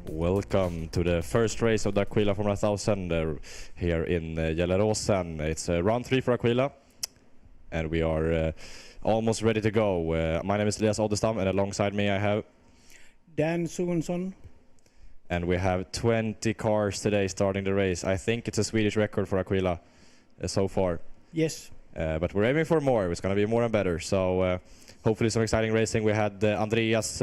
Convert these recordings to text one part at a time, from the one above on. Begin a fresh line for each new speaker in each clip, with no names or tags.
Welcome to the first race of the Aquila Formula 1000 here in Gelleråsloppet. It's round 3 for Aquila, and we are almost ready to go. My name is Elias Oddestam, and alongside me I have
Dan Suensson.
And we have 20 cars today starting the race. I think it's a Swedish record for Aquila so far.
Yes.
But we're aiming for more. It's going to be more and better. So hopefully some exciting racing. We had Andreas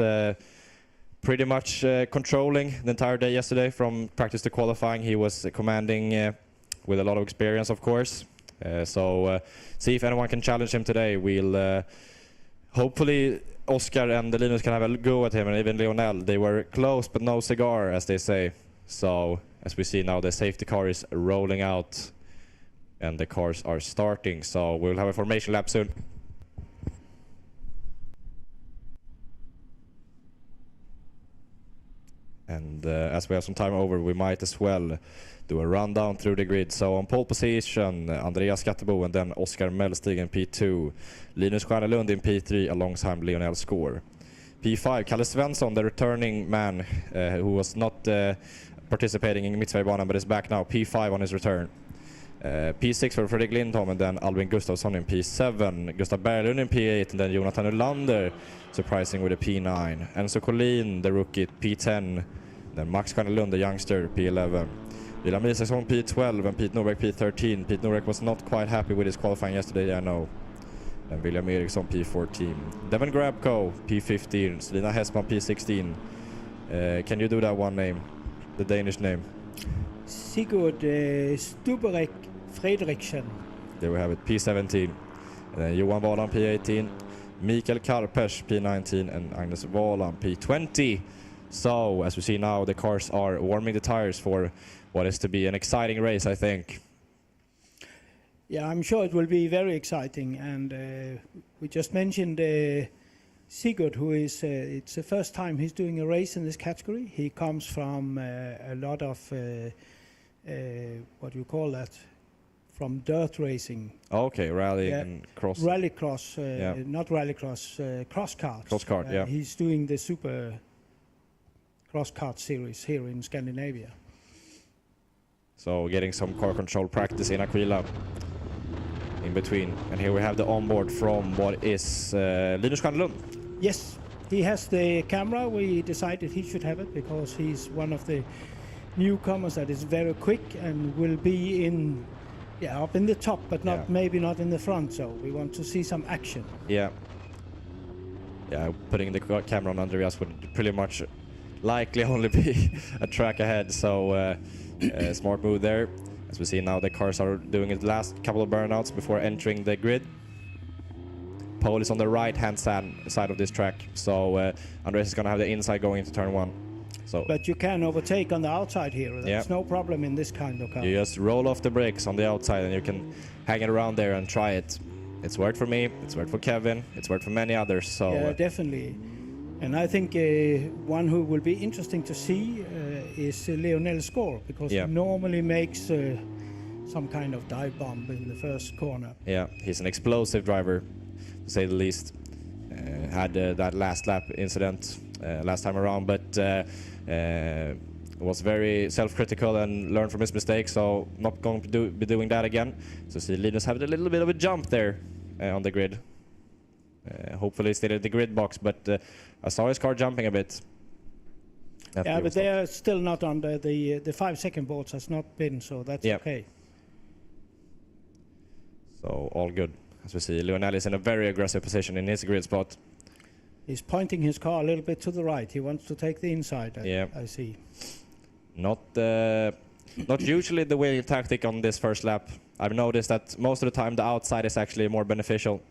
pretty much controlling the entire day yesterday from practice to qualifying. He was commanding with a lot of experience, of course. So see if anyone can challenge him today. We'll hopefully Oscar and Linus can have a go at him, and even Lionel. They were close but no cigar, as they say. So as we see now, the safety car is rolling out and the cars are starting. So we'll have a formation lap soon. And as we have some time over, we might as well do a rundown through the grid. So on pole position, Andreas Skattebo, and then Oskar Mellstig in P2. Linus Stjärnelund in P3 alongside Lionel Score. P5, Kalle Svensson, the returning man who was not participating in Mittsvejbanan but is back now. P5 on his return. P6 for Fredrik Lindholm, and then Albin Gustafsson in P7. Gustav Berglund in P8, and then Jonathan Ullander surprising with a P9. Enzo Collin, the rookie, P10. Then Max Stjärnelund, the youngster, P11. William Isaksson P12 and Pete Norbeck P13. Pete Norbeck was not quite happy with his qualifying yesterday, I know. And William Eriksson P14. Devon Grabko P15. Selina Hessman P16. Can you do that one name? The Danish name?
Sigurd Stuberik Fredriksen.
There we have it, P17. And then Johan Valan P18. Mikael Karpers P19 and Agnes Valan P20. So as we see now, the cars are warming the tires for what is to be an exciting race, I think.
Yeah, I'm sure it will be very exciting. And we just mentioned Sigurd, who is, it's the first time he's doing a race in this category. He comes from a lot of, what do you call that? From dirt racing.
Okay, rally and cross.
Rallycross, not rallycross, cross kart.
Cross kart, yeah.
He's doing the super cross kart series here in Scandinavia.
So getting some car control practice in Aquila in between. And here we have the onboard from what is Linus Stjärnelund.
Yes, he has the camera. We decided he should have it because he's one of the newcomers that is very quick and will be in, up in the top, but not maybe not in the front. So we want to see some action. Yeah,
putting the camera on Andreas would pretty much likely only be a track ahead. So smart move there. As we see now, the cars are doing the last couple of burnouts before entering the grid. Pole is on the right-hand side of this track, so Andreas is going to have the inside going into turn 1. So,
but you can overtake on the outside here. There's no problem in this kind of car.
You just roll off the brakes on the outside and you can hang it around there and try it. It's worked for me, it's worked for Kevin, it's worked for many others. So
yeah, definitely. And I think one who will be interesting to see is Lionel Score, because he normally makes some kind of dive bomb in the first corner. Yeah,
he's an explosive driver, to say the least. Had that last lap incident last time around, but was very self-critical and learned from his mistakes, so not going to be doing that again. So see Linus have a little bit of a jump there on the grid. Hopefully still at the grid box, but I saw his car jumping a bit.
Yeah, but they are still not under the 5-second boards has not been, so that's okay.
So all good. As we see, Lionel is in a very aggressive position in his grid spot.
He's pointing his car a little bit to the right. He wants to take the inside, I see.
Not usually the winning tactic on this first lap. I've noticed that most of the time the outside is actually more beneficial.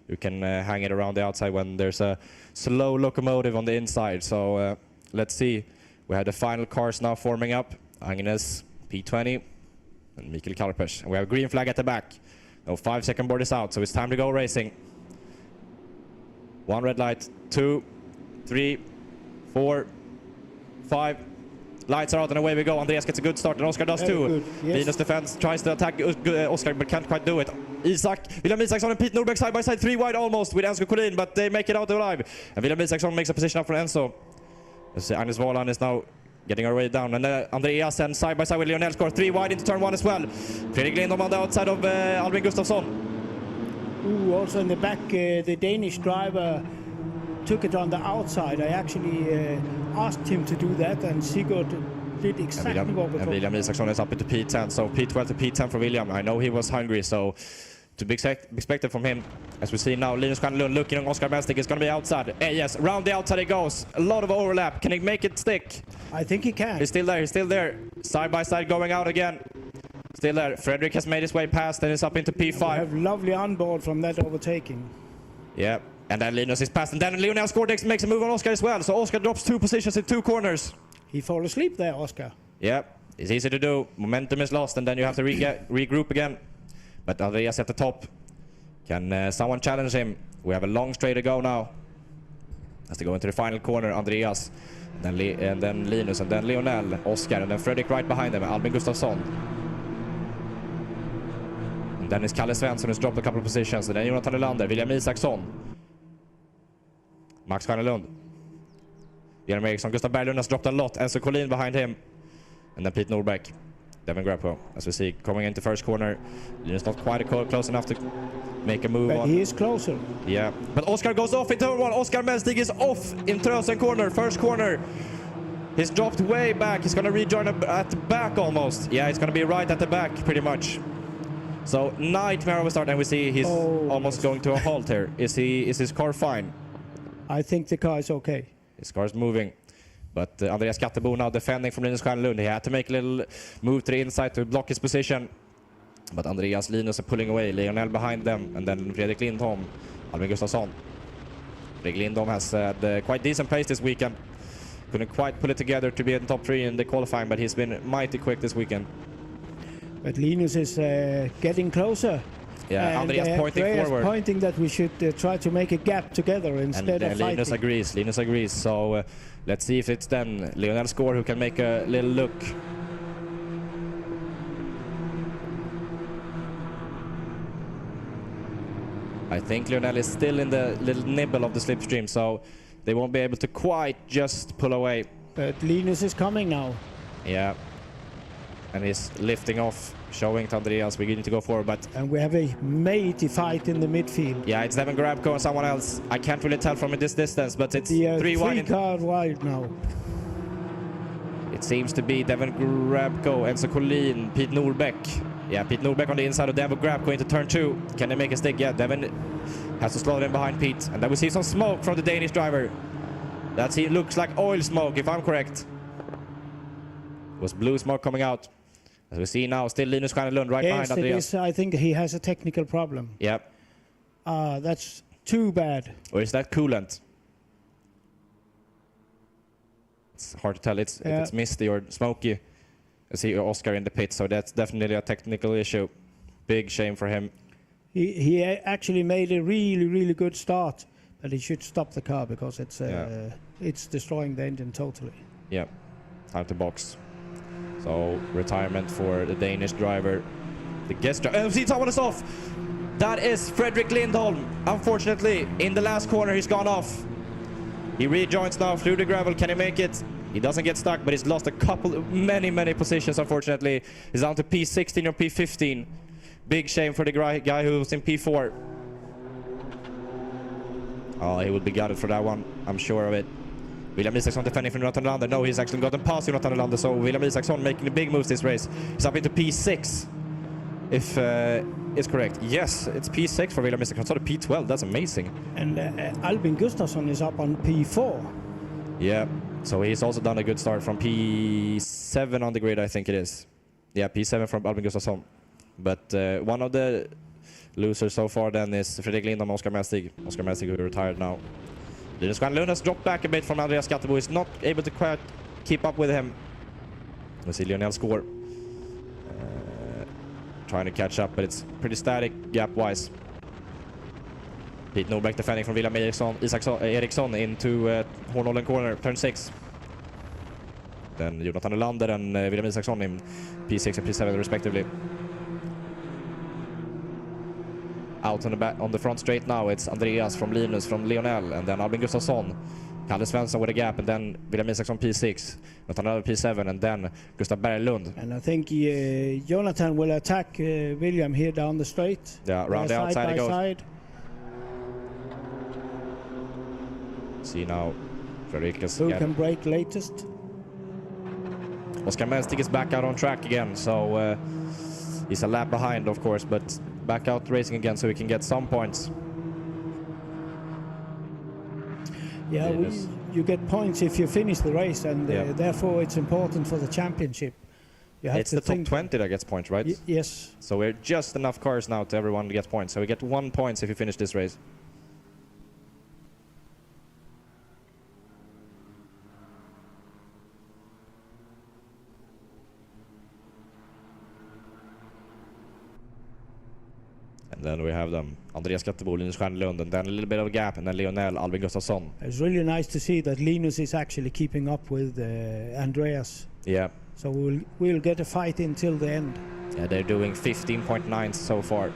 You can hang it around the outside when there's a slow locomotive on the inside. So let's see. We have the final cars now forming up. Agnes, P20, and Mikael Karpers. And we have a green flag at the back. No 5-second board is out, so it's time to go racing. 1 red light, 2, 3, 4, 5. Lights are out and away we go. Andreas gets a good start and Oscar does too. Yes. Linus defense tries to attack Oscar but can't quite do it. William Isaksson and Pete Norbeck side by side, 3 wide almost with Enzo Collin, but they make it out alive. And William Isaksson makes a position up for Enzo. Agnes Valan is now getting our way down. And Andreas and side by side with Lionel score 3 wide into turn 1 as well. Fredrik Lindholm on the outside of Albin Gustafsson.
Ooh, also in the back, the Danish driver took it on the outside. I actually asked him to do that, and Sigurd did exactly what we thought.
William Isaksson is up into P10, so P12 to P10 for William. I know he was hungry, so to be expected from him. As we see now, Linus Stjärnelund looking on Oskar Melstig is going to be outside. Yes, round the outside he goes. A lot of overlap. Can he make it stick?
I think he can.
He's still there, he's still there. Side by side going out again. Still there. Fredrik has made his way past and is up into P5.
We have lovely onboard from that overtaking.
Yeah, and then Linus is past, and then Lionel Skårdex makes a move on Oskar as well. So Oskar drops 2 positions in 2 corners.
He fall asleep there, Oskar.
Yeah, it's easy to do. Momentum is lost, and then you have to regroup again. But Andreas at the top. Can someone challenge him? We have a long straight to go now. As they go into the final corner, Andreas, and then Linus, and then Lionel, Oskar, and then Fredrik right behind them, Albin Gustafsson. And then it's Kalle Svensson who's dropped a couple of positions, and then Jonathan Nylander, William Isaksson, Max Stjärnelund, Jeremy Eriksson, Gustav Berglund has dropped a lot, Enzo Collin behind him, and then Pete Norbeck, Devin Grabko, as we see, coming into first corner. Linus not quite close enough to make a move
but
on.
He is closer.
Yeah, but Oskar goes off in turn 1. Oskar Melstig is off in Trösen corner, first corner. He's dropped way back. He's going to rejoin at the back almost. Yeah, he's going to be right at the back pretty much. So nightmare of a start, and we see he's almost going to a halt here. Is his car fine?
I think the car is okay.
His car is moving. But Andreas Skattebo now defending from Linus Stjärnelund. He had to make a little move to the inside to block his position. But Andreas, Linus are pulling away. Lionel behind them. And then Fredrik Lindholm, Albin Gustafsson. Fredrik Lindholm has had quite decent pace this weekend. Couldn't quite pull it together to be in the top 3 in the qualifying, but he's been mighty quick this weekend.
But Linus is getting closer.
Yeah,
and
Andreas pointing forward.
Pointing that we should try to make a gap together instead of fighting.
Linus agrees. So let's see if it's then Lionel Skår who can make a little look. I think Lionel is still in the little nibble of the slipstream, so they won't be able to quite just pull away.
But Linus is coming now.
Yeah. And he's lifting off, showing to Andreas we need to go forward, but...
And we have a mighty fight in the midfield.
Yeah, it's Devin Grabko and someone else. I can't really tell from this distance, but it's 3 wide.
3 car wide now.
It seems to be Devin Grabko, Enzo Collin, Pete Norbeck. Yeah, Pete Norbeck on the inside of Devin Grabko into turn 2. Can they make a stick? Yeah, Devin has to slow it in behind Pete. And then we see some smoke from the Danish driver. He looks like oil smoke, if I'm correct. It was blue smoke coming out. As we see now, still Linus Stjärnelund right behind Andreas.
I think he has a technical problem.
Yep.
That's too bad.
Or is that coolant? It's hard to tell. If it's misty or smoky. I see Oskar in the pit, so that's definitely a technical issue. Big shame for him.
He actually made a really, really good start, but he should stop the car because it's destroying the engine totally.
Yeah, time to box. So retirement for the Danish driver. The guest driver. See, someone is off. That is Fredrik Lindholm. Unfortunately, in the last corner, he's gone off. He rejoins now through the gravel. Can he make it? He doesn't get stuck, but he's lost many positions, unfortunately. He's down to P16 or P15. Big shame for the guy who was in P4. Oh, he will be gutted for that one. I'm sure of it. William Isaksson defending from Jonathan Nylander. No, he's actually gotten past Jonathan Nylander, so William Isaksson making the big moves this race. He's up into P6, if it's correct. Yes, it's P6 for William Isaksson. Sort of P12, that's amazing.
And Albin Gustafsson is up on P4.
Yeah, so he's also done a good start from P7 on the grid, I think it is. Yeah, P7 from Albin Gustafsson. But one of the losers so far then is Fredrik Lindholm, Oskar Melstig. Oskar Melstig who retired now. Linus Stjärnelund has dropped back a bit from Andreas Skattebo. He's not able to quite keep up with him. We see Lionel Skår trying to catch up, but it's pretty static gap-wise. Pete Norbeck defending from William Eriksson into Hornhollen corner, turn 6. Then Jonathan Nylander and William Isaksson in P6 and P7 respectively. Out on the front straight now, it's Andreas from Linus, from Lionel, and then Albin Gustafsson. Kalle Svensson with a gap, and then William Isaksson P6, Jonathan Över P7, and then Gustav Berglund.
And I think Jonathan will attack William here down the straight.
Yeah, around the outside he goes.
Side.
See now, Fredrikas
Who can break latest?
Oskar Melstig is back out on track again, so he's a lap behind, of course, but back out racing again so he can get some points.
Yeah, you get points if you finish the race, and therefore it's important for the championship.
It's the top 20 that gets points, right?
Yes.
So we're just enough cars now to everyone to get points. So we get 1 point if you finish this race. And then we have them, Andreas Skattebo, Linus Stjernlund, and then a little bit of a gap, and then Lionel, Albin Gustafsson.
It's really nice to see that Linus is actually keeping up with Andreas.
Yeah.
So we'll get a fight until the end.
Yeah, they're doing 15.9 so far,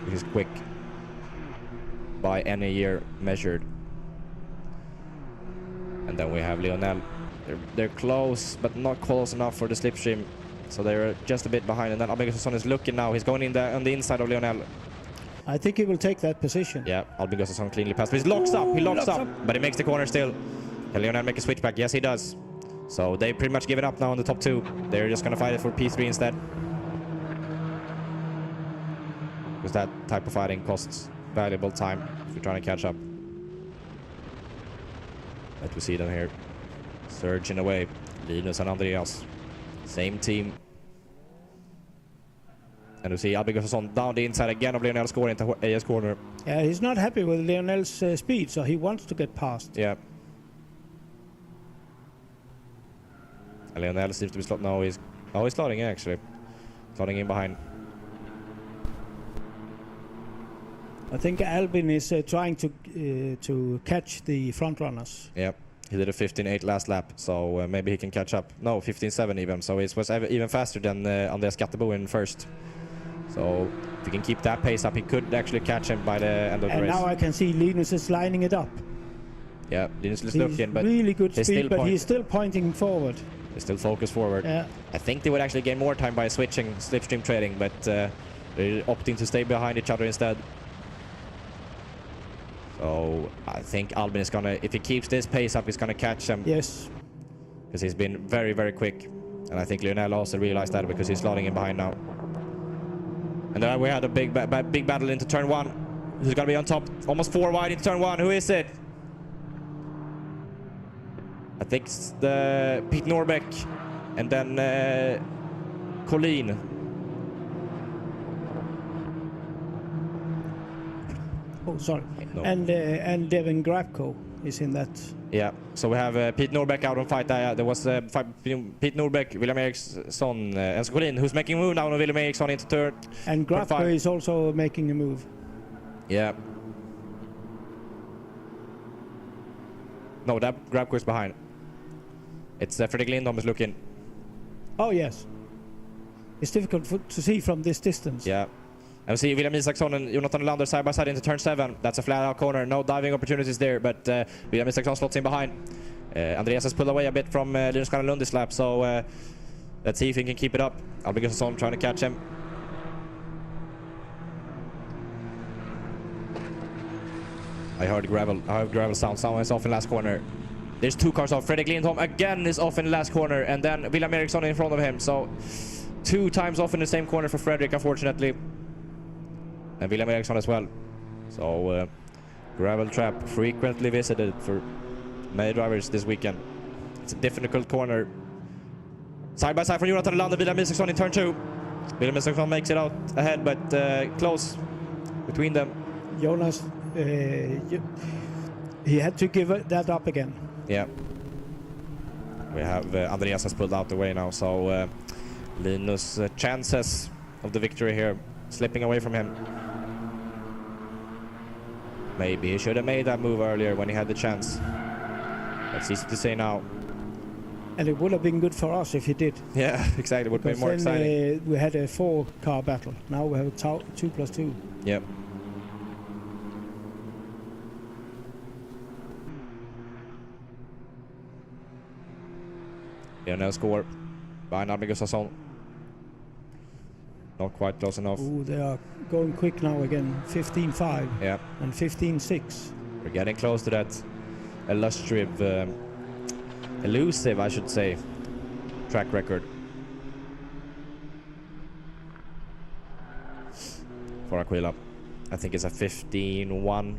which is quick by any year measured. And then we have Lionel. They're close, but not close enough for the slipstream. So they're just a bit behind, and then Albin Gustafsson is looking now. He's going in on the inside of Lionel.
I think he will take that position.
Yeah, Albin Gustafsson cleanly passed, but he locks up, but he makes the corner still. Can Lionel make a switchback? Yes, he does. So they pretty much given up now on the top 2. They're just going to fight it for P3 instead. Because that type of fighting costs valuable time if you're trying to catch up. But we see them here surging away. Linus and Andreas. Same team. And we see Albin Gustafsson down the inside again of Lionel's score into AS corner.
Yeah, he's not happy with Lionel's speed, so he wants to get past.
Yeah. And Lionel seems to be slotting. No, he's slotting in actually. Slotting in behind.
I think Albin is trying to catch the front runners.
Yeah. He did a 15.8 last lap, so maybe he can catch up. No, 15.7 even, so it was even faster than Andreas Skattebo in first. So if he can keep that pace up, he could actually catch him by the end of the race.
And now I can see Linus is lining it up.
Yeah, Linus is looking, but
really good speed, but he's still pointing forward.
He's still focused forward.
Yeah.
I think they would actually gain more time by switching slipstream trading, but they're opting to stay behind each other instead. So I think Albin is gonna, if he keeps this pace up, he's gonna catch him.
Yes.
Because he's been very, very quick. And I think Lionel also realized that because he's slotting in behind now. And then we had a big battle into turn 1. Who's gonna be on top? Almost 4 wide into turn 1. Who is it? I think it's the Pete Norbeck and then Colleen.
Oh, sorry.
No.
And Devin Grabko is in that.
Yeah, so we have Pete Norbeck out on fight. There was fight between Pete Norbeck, William Eriksson, and Colleen, who's making a move now on William Eriksson into third.
And Grabko is also making a move.
Yeah. No, that Grabko is behind. It's Fredrik Lindholm is looking.
Oh, yes. It's difficult to see from this distance.
Yeah. And we see William Isaksson and Jonathan Lander side by side into turn 7. That's a flat out corner. No diving opportunities there, but William Isaksson slots in behind. Andreas has pulled away a bit from Linus Stjernlund this lap, so let's see if he can keep it up. Albin Gustafsson trying to catch him. I heard gravel sound. Someone is off in last corner. There's 2 cars off. Fredrik Lindholm again is off in last corner, and then William Eriksson in front of him. So 2 times off in the same corner for Fredrik, unfortunately. And William Eriksson as well. So gravel trap frequently visited for many drivers this weekend. It's a difficult corner. Side by side from Jonathan Lander, William Isaksson in turn 2. William Isaksson makes it out ahead, but close between them.
Jonas, he had to give that up again.
Yeah. We have Andreas has pulled out the way now, so Linus' chances of the victory here slipping away from him. Maybe he should have made that move earlier when he had the chance. That's easy to say now.
And it would have been good for us if he did.
Yeah, exactly. It would be more exciting.
We had a 4-car battle. Now we have a 2+2.
Yep. Lionel score behind Albin Gustafsson. Not quite close enough.
Ooh, they are going quick now again. 15.5
Yeah.
and 15.6.
We're getting close to that elusive, I should say, track record. For Aquila. I think it's a 15-1.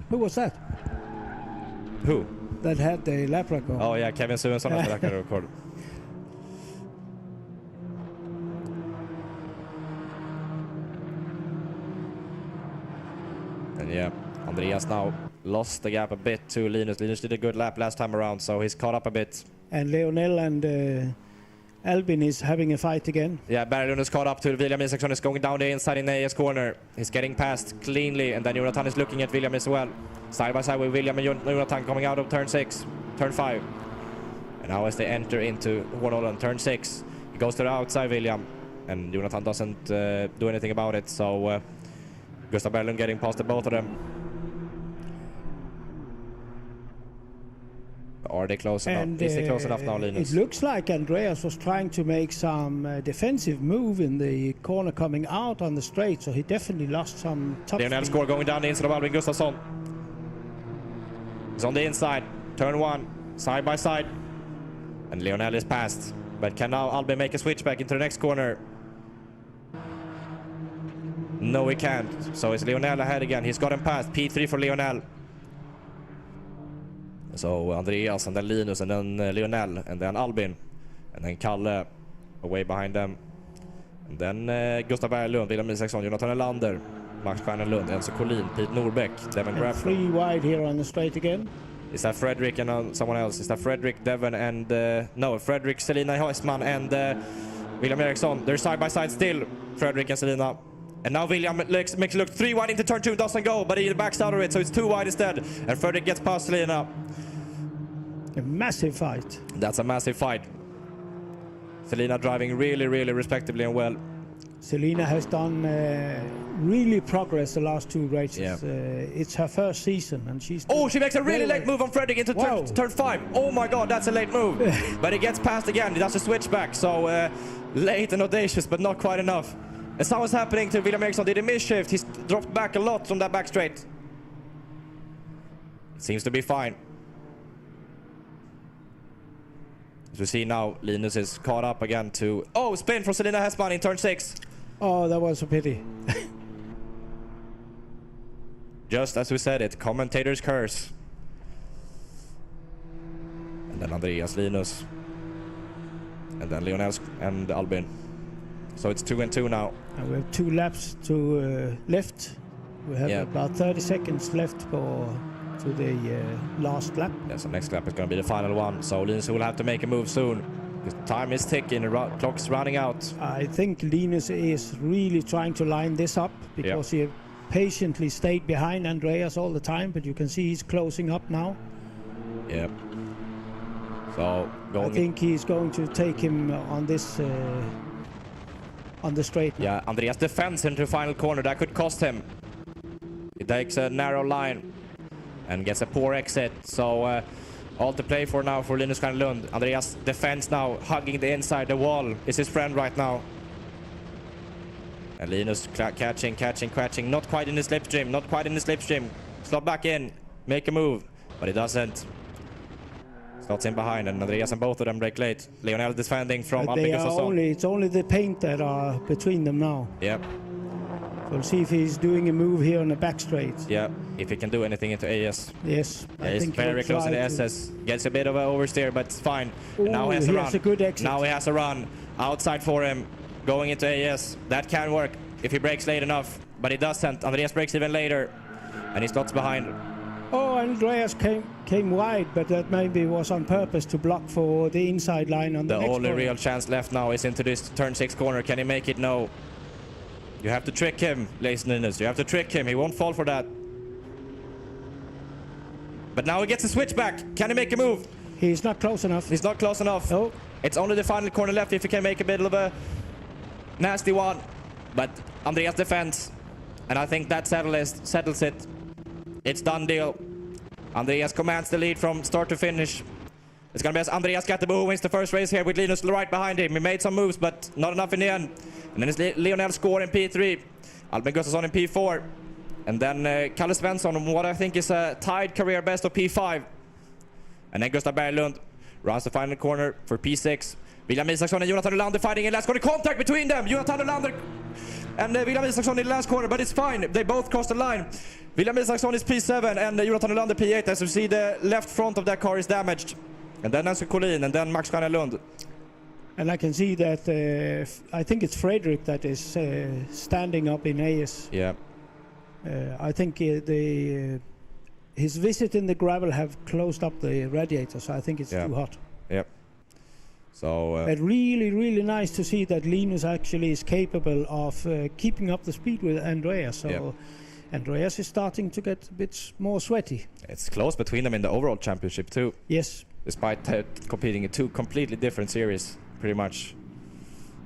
Who was that?
Who?
That had the lap record.
Oh yeah, Kevin Suvensson has the lap record. And yeah, Andreas now lost the gap a bit to Linus. Linus did a good lap last time around, so he's caught up a bit.
And Lionel and Albin is having a fight again.
Yeah, Berglund is caught up to William Isaksson, is going down the inside in the AS corner. He's getting past cleanly, and then Jonathan is looking at William as well. Side by side with William and Jonathan coming out of turn 6, turn 5. And now as they enter into Hornholland, turn 6, he goes to the outside, William. And Jonathan doesn't do anything about it, so Gustav Berglund getting past the both of them. Are they close enough? Is he close enough now, Linus?
It looks like Andreas was trying to make some defensive move in the corner coming out on the straight, so he definitely lost some top
Lionel
speed.
score going down the inside of Albin Gustafsson. He's on the inside, turn 1, side by side. And Lionel is passed. But can now Albin make a switch back into the next corner? No, he can't. So it's Lionel ahead again. He's got him past. P3 for Lionel. So Andreas and then Linus and then Lionel and then Albin. And then Kalle away behind them. And then Gustav Berglund, William Isaksson, Jonathan Elander, Max Stjernelund, Enzo Collin, Pete Norbeck, Devon Graf.
3 wide here on the straight again.
Is that Fredrik and someone else? Is that Fredrik, Devon and... no, Fredrik, Selina Heisman and William Eriksson. They're side by side still, Fredrik and Selina. And now William makes it look 3 wide into turn 2, doesn't go, but he backs out of it, so it's 2 wide instead. And Fredrik gets past Selina.
A massive fight.
That's a massive fight. Selina driving really, really respectably and well.
Selina has done really progress the last 2 races.
Yeah.
It's her first season, and she's...
Oh, she makes a really late move on Fredrik into
Wow.
turn 5. Oh my god, that's a late move. But he gets past again. He does a switch back, so late and audacious, but not quite enough. And something's happening to William Eriksson. Did a misshift. He's dropped back a lot from that back straight. Seems to be fine. As we see now, Linus is caught up again to... Oh, spin from Selina Hesman in turn 6.
Oh, that was a pity.
Just as we said it, commentator's curse. And then Andreas, Linus. And then Lionel and Albin. So it's 2 and 2 now.
And we have 2 laps to left. We have about 30 seconds left to the last lap.
Yeah, so next lap is going to be the final one. So Linus will have to make a move soon. Because time is ticking, the clock's running out.
I think Linus is really trying to line this up because he patiently stayed behind Andreas all the time, but you can see he's closing up now.
Yeah. So
I think he's going to take him on this on the straight.
Yeah, Andreas defends into the final corner. That could cost him. He takes a narrow line and gets a poor exit. So all to play for now for Linus Stjernelund. Andreas defends now, hugging the inside. The wall is his friend right now. And Linus catching. Not quite in the slipstream. Slot back in, make a move, but he doesn't. Slots in behind, and Andreas and both of them break late. Lionel defending from Albin Gustafsson.
It's only the paint that are between them now.
Yeah.
We'll see if he's doing a move here on the back straight.
Yeah, if he can do anything into AS.
Yes,
yeah, he's very close to the SS. Gets a bit of an oversteer, but it's fine. Ooh, and now he has a run.
A good exit.
Now he has a run outside for him, going into AS. That can work if he breaks late enough, but he doesn't. Andreas breaks even later, and he slots behind.
Oh, Andreas came wide, but that maybe was on purpose to block for the inside line on the next
only
corner.
Real chance left now is into this turn 6 corner. Can he make it? No. You have to trick him, Linus. You have to trick him. He won't fall for that. But now he gets a switch back. Can he make a move?
He's not close enough.
He's not close enough.
No.
It's only the final corner left if he can make a bit of a nasty one. But Andreas defends. And I think that settles it. It's done deal. Andreas commands the lead from start to finish. It's going to be Andreas Skattebo who wins the first race here with Linus right behind him. He made some moves, but not enough in the end. And then it's Lionel Score in P3, Albin Gustafsson in P4, and then Kalle Svensson, what I think is a tied career best of P5. And then Gustav Berglund runs the final corner for P6. William Isaksson and Jonathan Olander fighting in last corner. Contact between them. Jonathan Olander and William Isaksson in the last corner, but it's fine. They both crossed the line. William Isaksson is P7 and Jonathan Olander P8. As you see, the left front of that car is damaged. And then Nancy Collin and then Max Stjernelund.
And I can see that I think it's Frederick that is standing up in AS.
Yeah.
I think his visit in the gravel have closed up the radiator, so I think it's too hot.
Yep. So.
But really, really nice to see that Linus actually is capable of keeping up the speed with Andreas. So Andreas is starting to get a bit more sweaty.
It's close between them in the overall championship too.
Yes.
Despite competing in two completely different series, pretty much.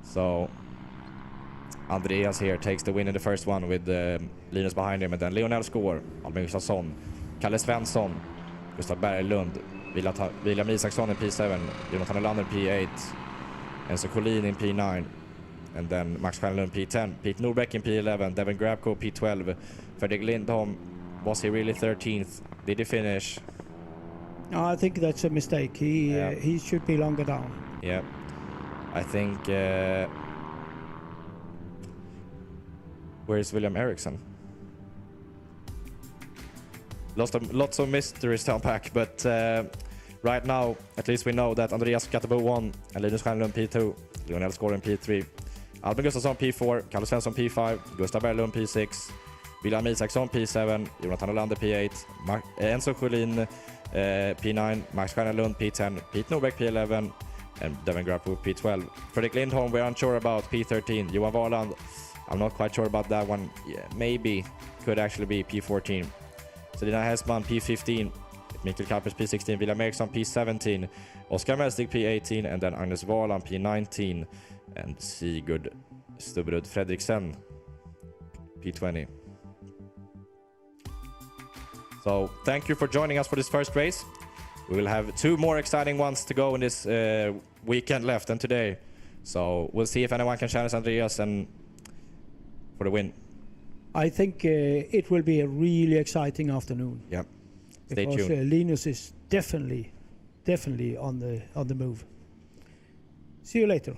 So Andreas here takes the win in the first one with Linus behind him, and then Lionel Score, Albin Gustafsson, Kalle Svensson, Gustav Berglund, William Isaksson in P7, Jonathan Olander P8, Enzo Collin in P9, and then Max Stjernelund P10, Pete Norbeck in P11, Devin Grabko P12, Fredrik Lindholm, was he really 13th? Did he finish?
No, I think that's a mistake. He should be longer down.
Yeah, I think. Where's William Eriksson? Lots of mysteries to unpack, but right now, at least we know that Andreas Skattebo won, and Linus Stjernelund P2, Lionel Score in P3, Albin Gustafsson P4, Kalle Svensson P5, Gustav Berglund P6, William Isaksson P7, Jonathan Olander P8, Enzo Collin P9, Max Stjernelund P10, Pete Norbeck P11, and Devin Grabko P12. Fredrik Lindholm we're unsure about P13. Johan Warland, I'm not quite sure about that one. Yeah, maybe could actually be P14. Selina Hessman P15, Mikael Kappers P16, William Eriksson P17, Oskar Melstig P18, and then Agnes Warland P19, and Sigurd Stubberud Fredriksen P20. So thank you for joining us for this first race. We will have two more exciting ones to go in this weekend left than today. So we'll see if anyone can challenge Andreas and for the win.
I think it will be a really exciting afternoon.
Yep. Stay
because
tuned.
Linus is definitely on the move. See you later.